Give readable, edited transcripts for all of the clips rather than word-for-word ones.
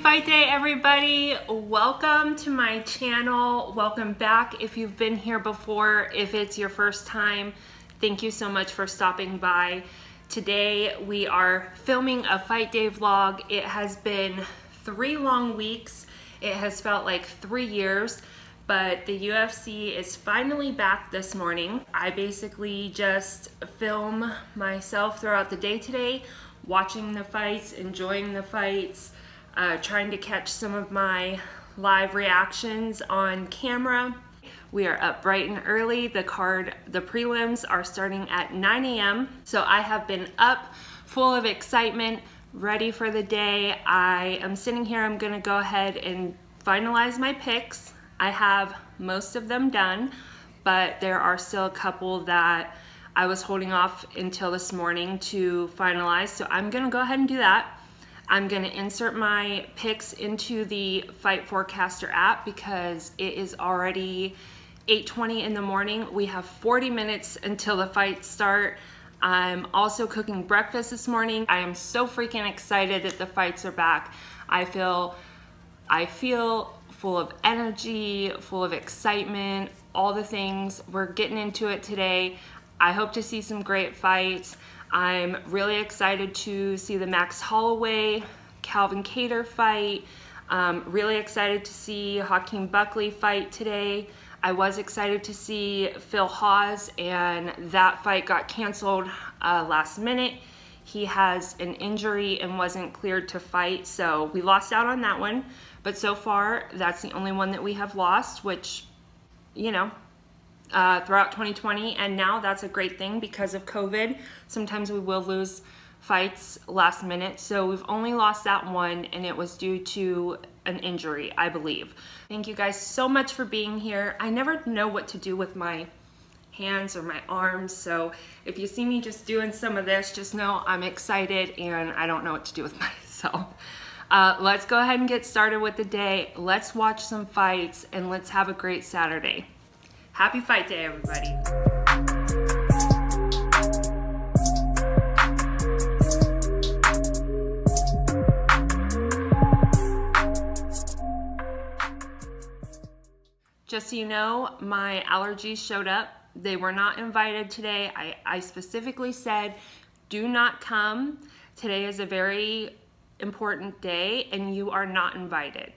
fight day, everybody. Welcome to my channel. Welcome back if you've been here before. If it's your first time, thank you so much for stopping by. Today we are filming a fight day vlog. It has been 3 long weeks. It has felt like 3 years, but the UFC is finally back this morning. I basically just film myself throughout the day today, watching the fights, enjoying the fights, trying to catch some of my live reactions on camera. We are up bright and early. The prelims are starting at 9 a.m. So I have been up full of excitement, ready for the day. I am sitting here, I'm gonna go ahead and finalize my picks. I have most of them done, but there are still a couple that I was holding off until this morning to finalize. So I'm gonna go ahead and do that. I'm gonna insert my picks into the Fight Forecaster app because it is already 8:20 in the morning. We have 40 minutes until the fights start. I'm also cooking breakfast this morning. I am so freaking excited that the fights are back. I feel full of energy, full of excitement, all the things. We're getting into it today. I hope to see some great fights. I'm really excited to see the Max Holloway, Calvin Kattar fight. Really excited to see Hakeem Buckley fight today. I was excited to see Phil Hawes, and that fight got canceled last minute. He has an injury and wasn't cleared to fight, so we lost out on that one. But so far, that's the only one that we have lost, which, you know, throughout 2020, and now that's a great thing because of COVID. Sometimes we will lose fights last minute, so we've only lost that one, and it was due to an injury, I believe. Thank you guys so much for being here. I never know what to do with my hands or my arms, so if you see me just doing some of this, just know I'm excited and I don't know what to do with myself. Let's go ahead and get started with the day. Let's watch some fights and let's have a great Saturday. Happy fight day, everybody. Just so you know, my allergies showed up. They were not invited today. I specifically said, do not come. Today is a very important day and you are not invited.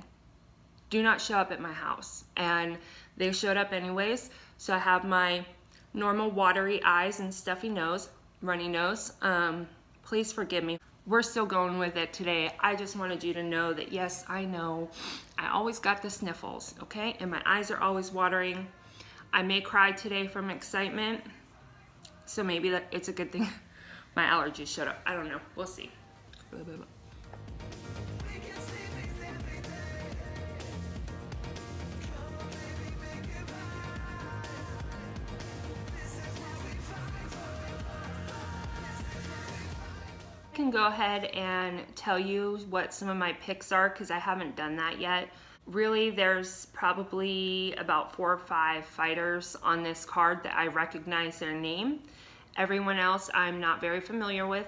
Do not show up at my house. And they showed up anyways. So I have my normal watery eyes and stuffy nose, runny nose. Please forgive me. We're still going with it today. I just wanted you to know that yes, I know. I always got the sniffles, okay? And my eyes are always watering. I may cry today from excitement. So maybe it's a good thing my allergies showed up. I don't know, we'll see. Blah, blah, blah. Can go ahead and tell you what some of my picks are because I haven't done that yet. Really, there's probably about 4 or 5 fighters on this card that I recognize their name. Everyone else I'm not very familiar with.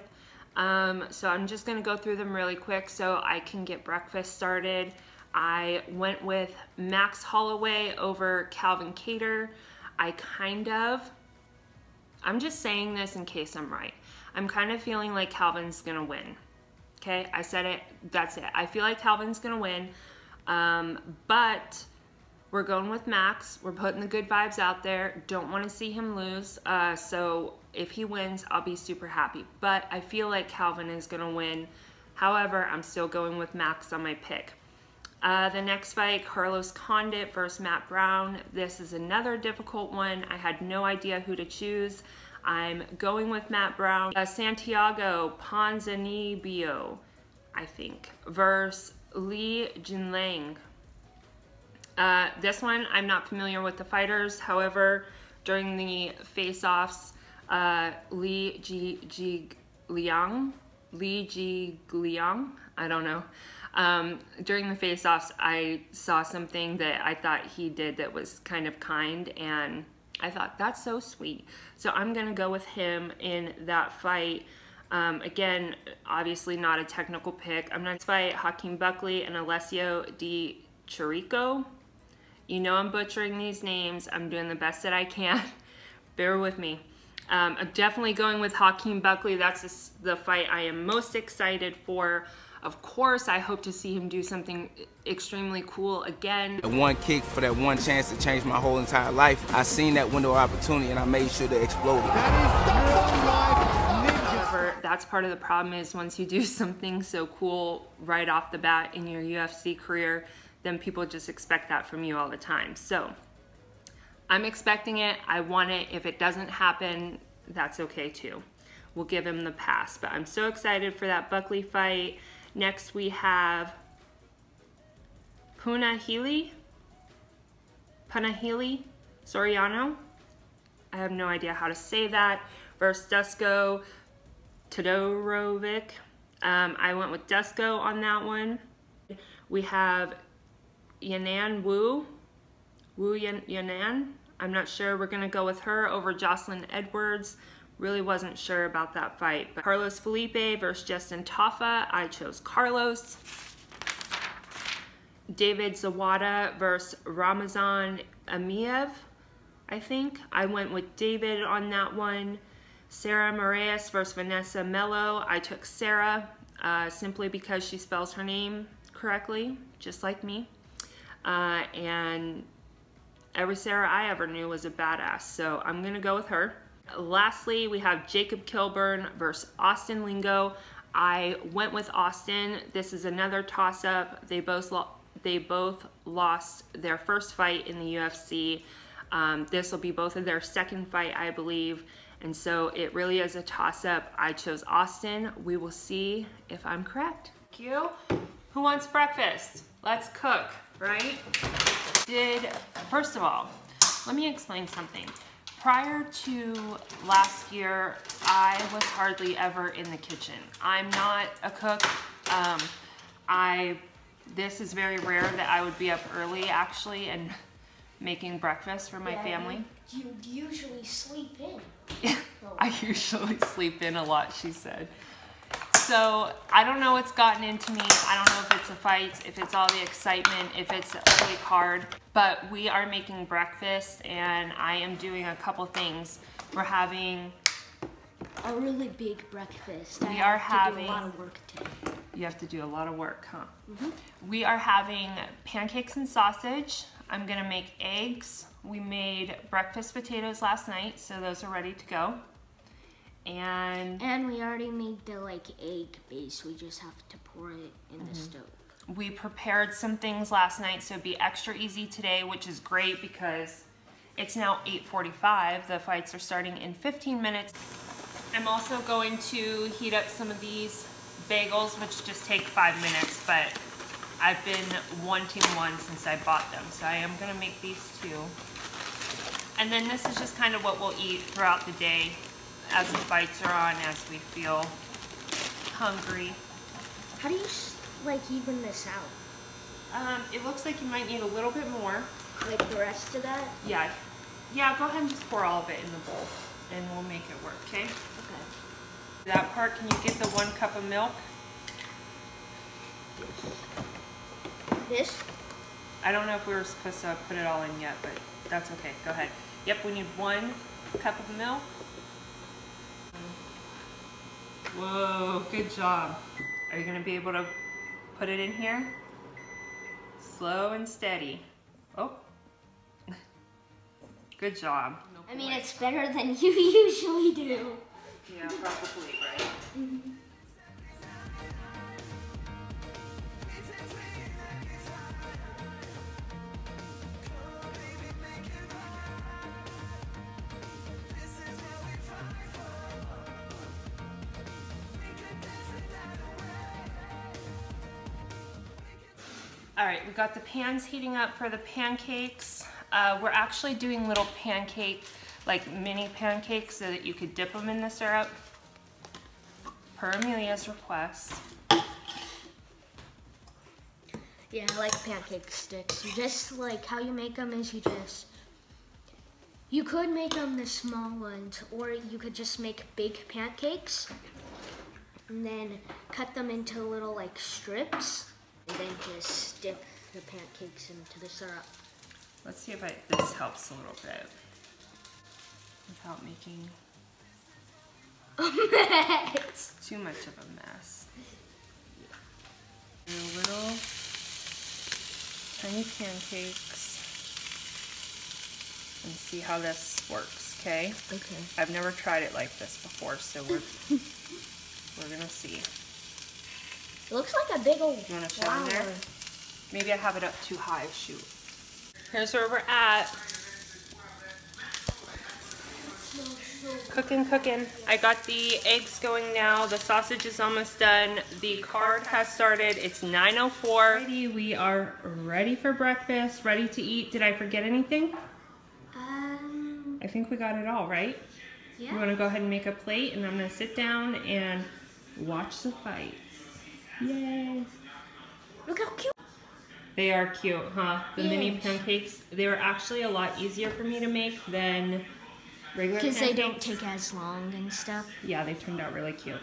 So I'm just gonna go through them really quick so I can get breakfast started. I went with Max Holloway over Calvin Kattar. I'm just saying this in case I'm right. I'm kind of feeling like Calvin's gonna win. Okay, I said it, that's it. I feel like Calvin's gonna win, but we're going with Max. We're putting the good vibes out there. Don't wanna see him lose, so if he wins, I'll be super happy. But I feel like Calvin is gonna win. However, I'm still going with Max on my pick. The next fight, Carlos Condit versus Matt Brown. This is another difficult one. I had no idea who to choose. I'm going with Matt Brown. Santiago Ponzinibbio, I think, versus Li Jinliang. This one, I'm not familiar with the fighters. However, during the face-offs, Li Jigliang, I don't know. During the face-offs, I saw something that I thought he did that was kind of kind, and I thought, that's so sweet. So I'm gonna go with him in that fight. Again, obviously not a technical pick. I'm going to fight Hakeem Buckley and Alessio Di Chirico. You know I'm butchering these names. I'm doing the best that I can. Bear with me. I'm definitely going with Hakeem Buckley. That's the fight I am most excited for. Of course, I hope to see him do something extremely cool again. The one kick for that one chance to change my whole entire life. I seen that window of opportunity and I made sure to explode it. However, that's part of the problem is once you do something so cool right off the bat in your UFC career, then people just expect that from you all the time. So I'm expecting it. I want it. If it doesn't happen, that's okay too. We'll give him the pass. But I'm so excited for that Buckley fight. Next we have Punahele Soriano. I have no idea how to say that. Versus Dusko Todorovic. I went with Dusko on that one. We have Yanan Wu Yanan. I'm not sure. We're going to go with her over Jocelyn Edwards. Really wasn't sure about that fight. But Carlos Felipe versus Justin Tafa. I chose Carlos. David Zawada versus Ramazan Amiev, I think. I went with David on that one. Sarah Moraes versus Vanessa Mello. I took Sarah simply because she spells her name correctly, just like me. And every Sarah I ever knew was a badass, so I'm gonna go with her. Lastly, we have Jacob Kilburn versus Austin Lingo. I went with Austin. This is another toss-up. They both lost their first fight in the UFC. This will be both of their second fight, I believe, and so it really is a toss-up. I chose Austin. We will see if I'm correct. Thank you. Who wants breakfast? Let's cook, right? First of all, let me explain something. Prior to last year, I was hardly ever in the kitchen. I'm not a cook. This is very rare that I would be up early actually and making breakfast for my family. You usually sleep in. I usually sleep in a lot, she said. So I don't know what's gotten into me. I don't know if it's the fights, if it's all the excitement, if it's the early card, but we are making breakfast and I am doing a couple things. We're having a really big breakfast. We are having a lot of work today. You have to do a lot of work, huh? Mm-hmm. We are having pancakes and sausage. I'm gonna make eggs. We made breakfast potatoes last night, so those are ready to go. And we already made the egg base. We just have to pour it in the stove. We prepared some things last night, so it'd be extra easy today, which is great because it's now 8:45. The fights are starting in 15 minutes. I'm also going to heat up some of these bagels, which just take 5 minutes, but I've been wanting one since I bought them, so I am gonna make these two. And then this is just kind of what we'll eat throughout the day as the fights are on, as we feel hungry. How do you even this out? It looks like you might need a little bit more. Like the rest of that? Yeah, go ahead and just pour all of it in the bowl and we'll make it work, okay? Okay. That part, can you get the 1 cup of milk? This? I don't know if we were supposed to put it all in yet, but that's okay, go ahead. Yep, we need 1 cup of milk. Whoa, good job. Are you gonna be able to put it in here? Slow and steady. Oh. Good job. I mean, it's better than you usually do. Yeah, probably, right? Mm-hmm. All right, we got the pans heating up for the pancakes. We're actually doing little mini pancakes so that you could dip them in the syrup, per Amelia's request. Yeah, I like pancake sticks. You just, how you make them is you could make them the small ones, or you could just make big pancakes. and then cut them into little like strips, and then just dip the pancakes into the syrup. Let's see if this helps a little bit without making too much of a mess. Do little tiny pancakes and see how this works, okay? Okay. I've never tried it like this before, so we're gonna see. It looks like a big old You wanna show flower. in there? Maybe I have it up too high, shoot. Here's where we're at. Cooking. I got the eggs going now. The sausage is almost done. The card has started. It's 9:04. We are ready for breakfast, ready to eat. Did I forget anything? I think we got it all, right? Yeah. You want to go ahead and make a plate, and I'm going to sit down and watch the fights. Yay. Look how cute. They are cute, huh? The mini Yes. pancakes, they were actually a lot easier for me to make than regular pancakes. Because they don't take as long and stuff. Yeah, they turned out really cute.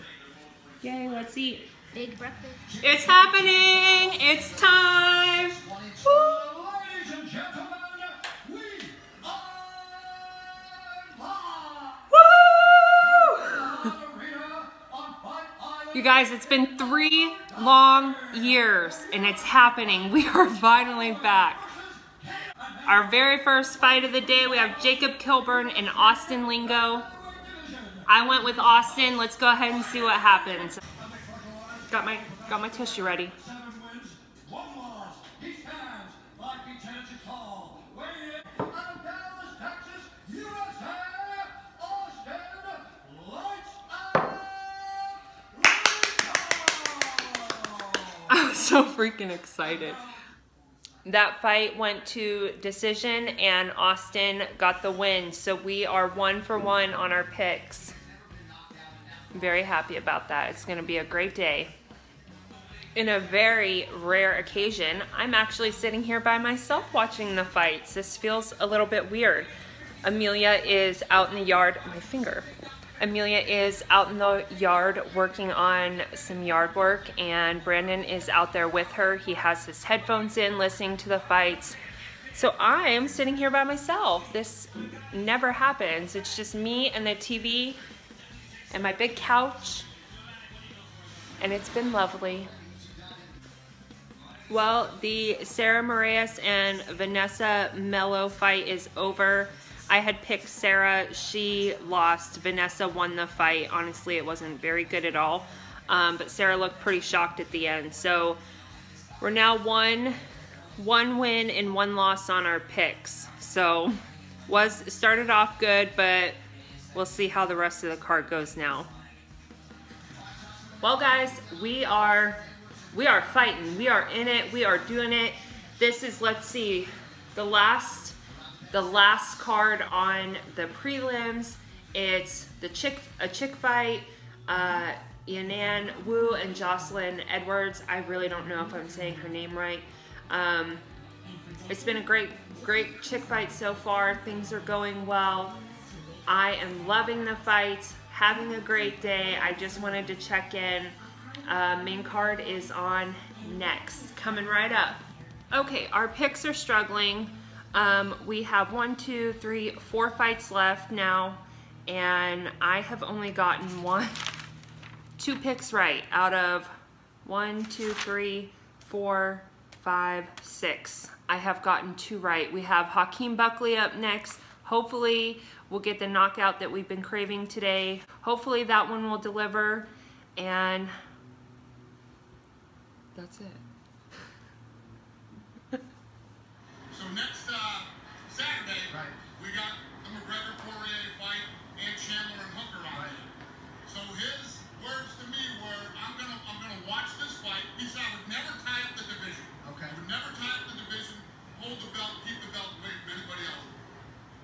Yay, let's eat. Big breakfast. It's happening! It's time! Woo! Ladies and gentlemen, we are Woo! You guys, it's been 3 long years and it's happening. We are finally back. Our very first fight of the day, we have Jacob Kilburn and Austin Lingo. I went with Austin. Let's go ahead and see what happens. Got my tissue ready. 7 wins, 1 loss. He stands 5 feet 10 inches tall. Weighing in out of Dallas, Texas, USA, Austin, lights out, I was so freaking excited. That fight went to decision and Austin got the win. So we are 1 for 1 on our picks. I'm very happy about that. It's gonna be a great day. In a very rare occasion, I'm actually sitting here by myself watching the fights. This feels a little bit weird. Amelia is out in the yard, my finger. Amelia is out in the yard working on some yard work and Brandon is out there with her. He has his headphones in listening to the fights. So I'm sitting here by myself. This never happens. It's just me and the TV and my big couch and it's been lovely. Well, the Sarah Moraes and Vanessa Mello fight is over. I had picked Sarah, she lost. Vanessa won the fight. Honestly, it wasn't very good at all. But Sarah looked pretty shocked at the end. So we're now one win and 1 loss on our picks. So started off good, but we'll see how the rest of the card goes now. Well guys, we are fighting. We are in it. We are doing it. This is, let's see, the last card on the prelims. It's a chick fight. Yanan Wu and Jocelyn Edwards. I really don't know if I'm saying her name right. It's been a great chick fight so far. Things are going well. I am loving the fights, having a great day. I just wanted to check in. Main card is on next, coming right up. Okay, our picks are struggling. We have 1, 2, 3, 4 fights left now, and I have only gotten 2 picks right out of 1, 2, 3, 4, 5, 6. I have gotten 2 right. We have Hakeem Buckley up next. Hopefully we'll get the knockout that we've been craving today. Hopefully that one will deliver, and that's it. So next Saturday, we got a McGregor-Poirier fight and Chandler and Hooker on it. So his words to me were, I'm gonna watch this fight. He said I would never tie up the division. Okay. I would never tie up the division, hold the belt, keep the belt away from anybody else.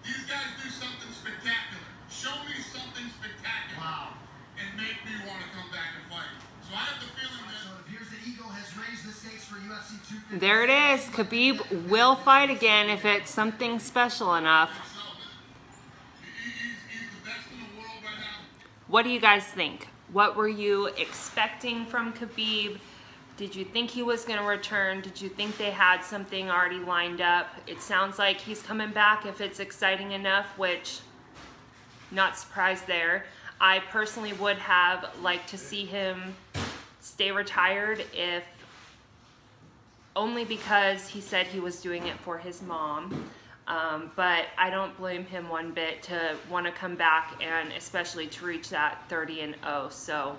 These guys do something spectacular. Show me something spectacular. Wow. And make me want to come back and fight. So I have the feeling that. So it appears the Eagle has raised the stakes for UFC 250. There it is. Khabib will fight again if it's something special enough. He's the best in the world right now. What do you guys think? What were you expecting from Khabib? Did you think he was going to return? Did you think they had something already lined up? It sounds like he's coming back if it's exciting enough, which, not surprised there. I personally would have liked to see him stay retired, if only because he said he was doing it for his mom. But I don't blame him one bit to want to come back, and especially to reach that 30-0. So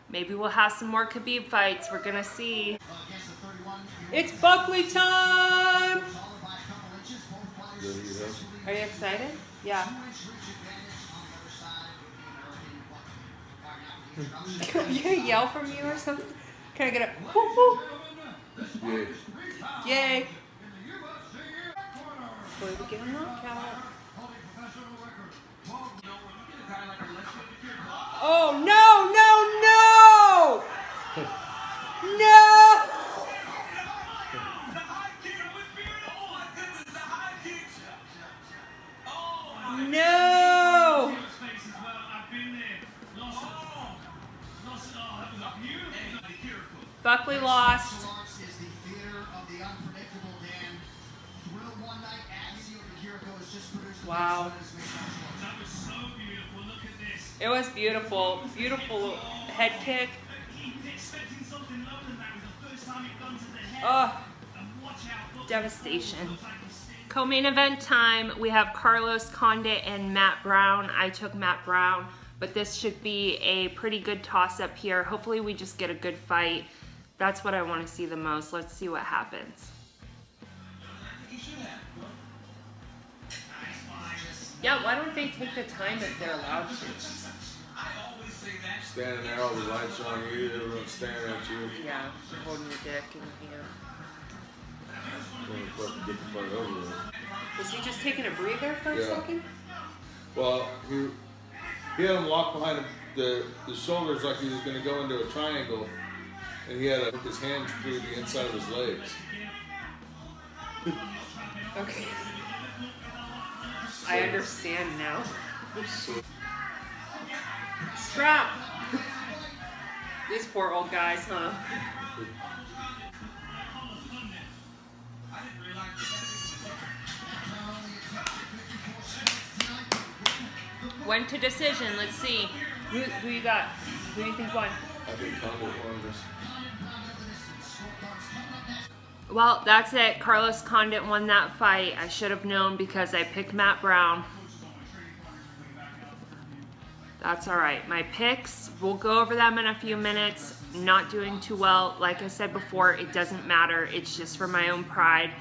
maybe we'll have some more Khabib fights. We're gonna see. It's Buckley time! Are you excited? Yeah. Can you yell from you or something? Can I get a whoop whoop? Yay. Yay. Boy, we get a knockout. Oh, no, no, no! No! No! Buckley lost. Wow. It was beautiful. Beautiful head kick. Oh, devastation. Co-main event time. We have Carlos Condit and Matt Brown. I took Matt Brown, but this should be a pretty good toss-up here. Hopefully we just get a good fight. That's what I want to see the most. Let's see what happens. Yeah, why don't they take the time if they're allowed to? Standing there, all the lights are on you, everyone's staring at you. Yeah, holding your dick in your hand. Get the fight over with. Was he just taking a breather for a second? Well, he had him locked behind the shoulders like he was going to go into a triangle, and he had to hook his hands through the inside of his legs. Okay. I understand now. Strap! These poor old guys, huh? Went to decision. Let's see. Who you got? Who do you think won? I think Condit won this. Well, that's it. Carlos Condit won that fight. I should have known because I picked Matt Brown. That's all right. My picks, we'll go over them in a few minutes. Not doing too well. Like I said before, it doesn't matter. It's just for my own pride.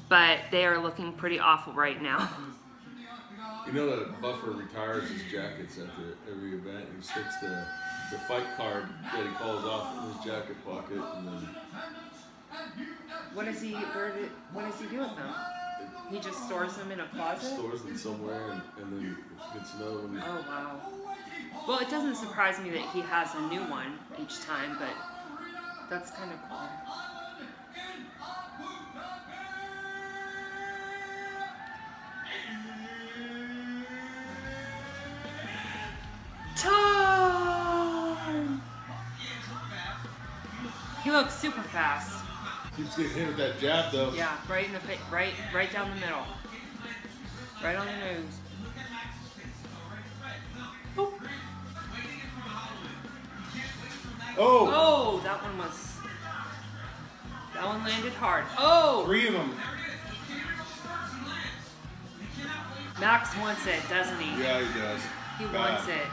But they are looking pretty awful right now. You know that Buffer retires his jackets after every event. He sticks the fight card that he calls off in his jacket pocket, and then what does he do with them? He just stores them in a closet? Stores them somewhere, and then gets another one. Oh wow. Well, it doesn't surprise me that he has a new one each time, but that's kind of cool. Time! He looks super fast. Keeps getting hit with that jab though. Yeah, right in the face, right down the middle. Right on the nose. Oh. Oh! Oh, that one landed hard. Oh! 3 of them. Max wants it, doesn't he? Yeah, he does. He wants it.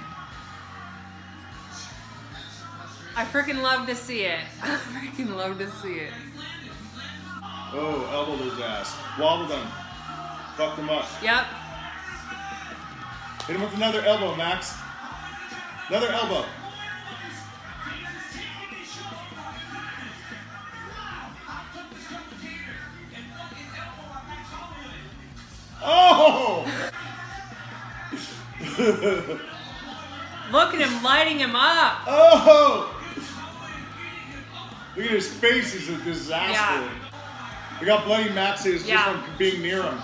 I freaking love to see it. I freaking love to see it. Oh, elbowed his ass. Wobbled him. Fucked him up. Yep. Hit him with another elbow, Max. Another elbow. Oh! Look at him lighting him up. Oh! Look at his face, he's a disaster. Yeah. Look how bloody Max is just from being near him.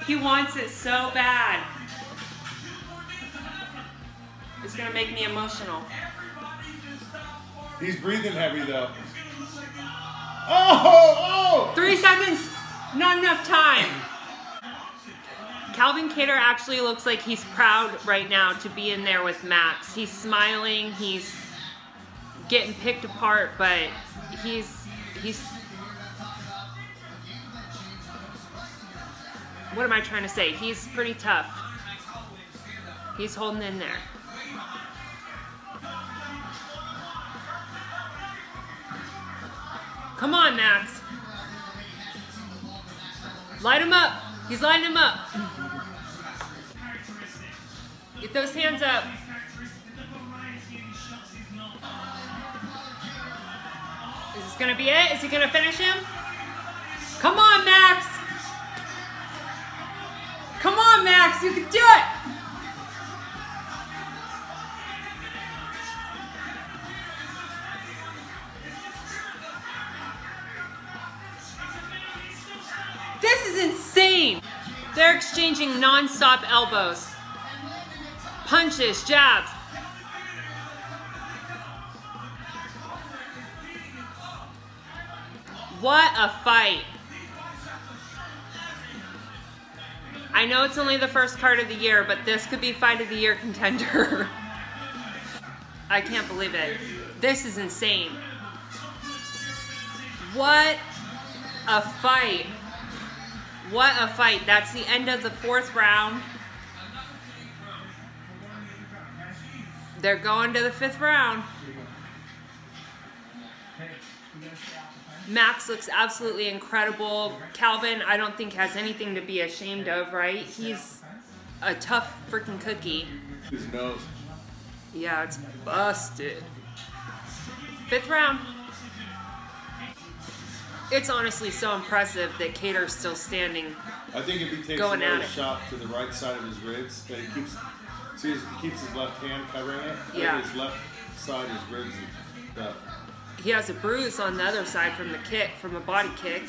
He wants it so bad. It's gonna make me emotional. He's breathing heavy though. Oh! 3 seconds, not enough time. Calvin Kattar actually looks like he's proud right now to be in there with Max. He's smiling, he's getting picked apart, but he's what am I trying to say? He's pretty tough. He's holding in there. Come on, Max. Light him up. He's lighting him up. Get those hands up. Is this gonna be it? Is he gonna finish him? Come on, Max. Come on, Max. You can do it. This is insane. They're exchanging non-stop elbows, punches, jabs. What a fight. I know it's only the first card of the year, but this could be fight of the year contender. I can't believe it. This is insane. What a fight. What a fight. That's the end of the 4th round. They're going to the 5th round. Max looks absolutely incredible. Calvin, I don't think has anything to be ashamed of, right? He's a tough freaking cookie. His nose. Yeah, it's busted. 5th round. It's honestly so impressive that Kattar's still standing. I think if he takes another shot to the right side of his ribs, that he keeps, he keeps his left hand covering it. Yeah. His left side of his ribs is up. He has a bruise on the other side from the kick, from a body kick.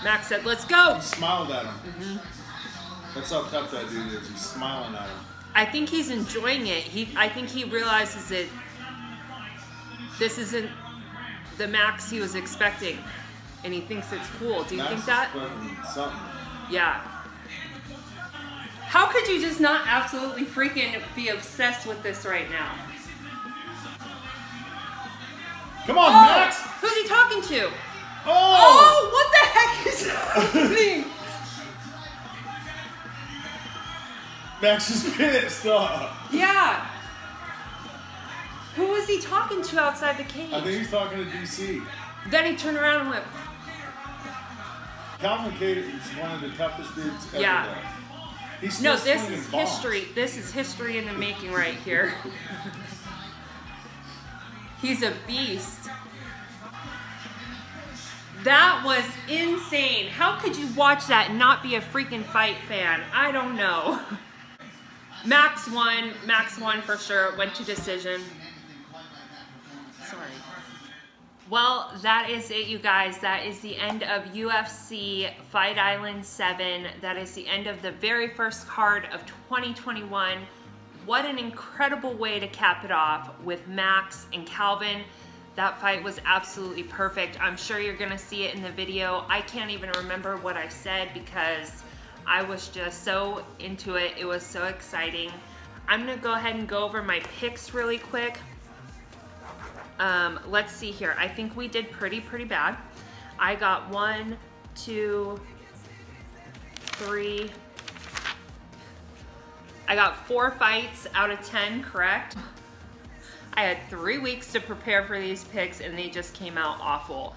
Max said, let's go. He smiled at him. Mm-hmm. That's how tough that dude is. He's smiling at him. I think he's enjoying it. I think he realizes that this isn't the Max he was expecting, and he thinks it's cool. Do you think that? Something. Yeah. How could you just not absolutely freaking be obsessed with this right now? Come on, Max! Who's he talking to? Oh! What the heck is happening? Max is pissed off. Yeah. Who was he talking to outside the cage? I think he's talking to DC. Then he turned around and went. Calvin Kattar is one of the toughest dudes ever. Yeah. There. He's still This swinging is bombs. history. This is history in the making right here. He's a beast. That was insane. How could you watch that and not be a freaking fight fan? I don't know. Max won. Max won for sure. Went to decision. Sorry. Well, that is it, you guys. That is the end of UFC Fight Island 7. That is the end of the very first card of 2021. What an incredible way to cap it off with Max and Calvin. That fight was absolutely perfect. I'm sure you're gonna see it in the video. I can't even remember what I said because I was just so into it. It was so exciting. I'm gonna go ahead and go over my picks really quick. Let's see here. I think we did pretty bad. I got 1, 2, 3. I got 4 fights out of 10 correct. I had 3 weeks to prepare for these picks and they just came out awful.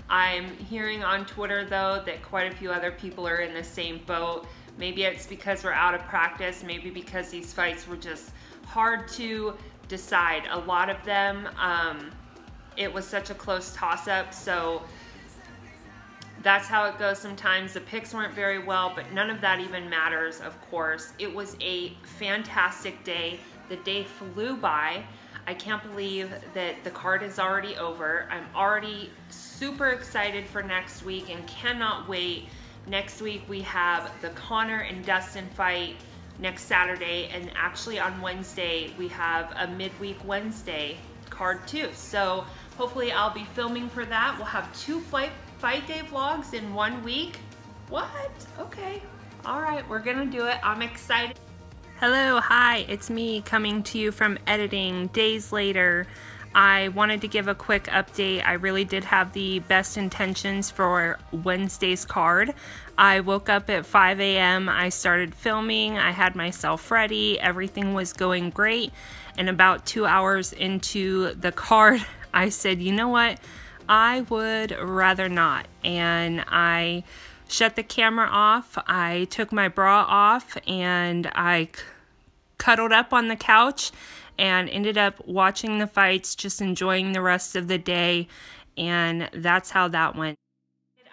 I'm hearing on Twitter though that quite a few other people are in the same boat. Maybe it's because we're out of practice, maybe because these fights were just hard to decide. A lot of them, it was such a close toss-up, so that's how it goes sometimes. The picks weren't very well, but none of that even matters, of course. It was a fantastic day. The day flew by. I can't believe that the card is already over. I'm already super excited for next week and cannot wait Next week we have the Connor and Dustin fight next Saturday, and actually on Wednesday we have a midweek Wednesday card too. So hopefully I'll be filming for that. We'll have 2 fight day vlogs in 1 week. What? Okay. All right, we're gonna do it. I'm excited. Hello, hi, it's me coming to you from editing days later. I wanted to give a quick update. I really did have the best intentions for Wednesday's card. I woke up at 5 a.m. I started filming. I had myself ready. Everything was going great. And about 2 hours into the card, I said, you know what? I would rather not. And I shut the camera off. I took my bra off and I cuddled up on the couch and ended up watching the fights, just enjoying the rest of the day, and that's how that went.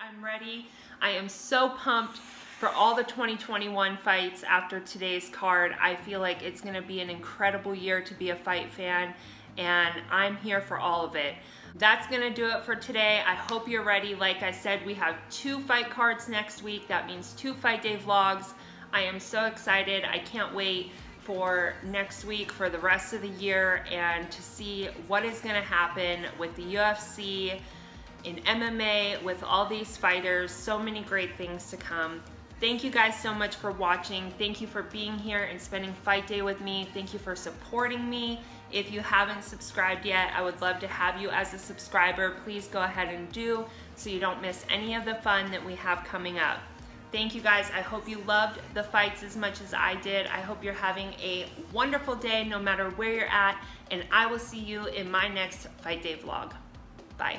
I'm ready. I am so pumped for all the 2021 fights after today's card. I feel like it's going to be an incredible year to be a fight fan, and I'm here for all of it. That's going to do it for today. I hope you're ready. Like I said, we have 2 fight cards next week. That means 2 fight day vlogs. I am so excited. I can't wait for next week, for the rest of the year, and to see what is going to happen with the UFC, in MMA, with all these fighters. So many great things to come. Thank you guys so much for watching. Thank you for being here and spending fight day with me. Thank you for supporting me. If you haven't subscribed yet, I would love to have you as a subscriber. Please go ahead and do, so you don't miss any of the fun that we have coming up. Thank you guys. I hope you loved the fights as much as I did. I hope you're having a wonderful day no matter where you're at, and I will see you in my next fight day vlog. Bye.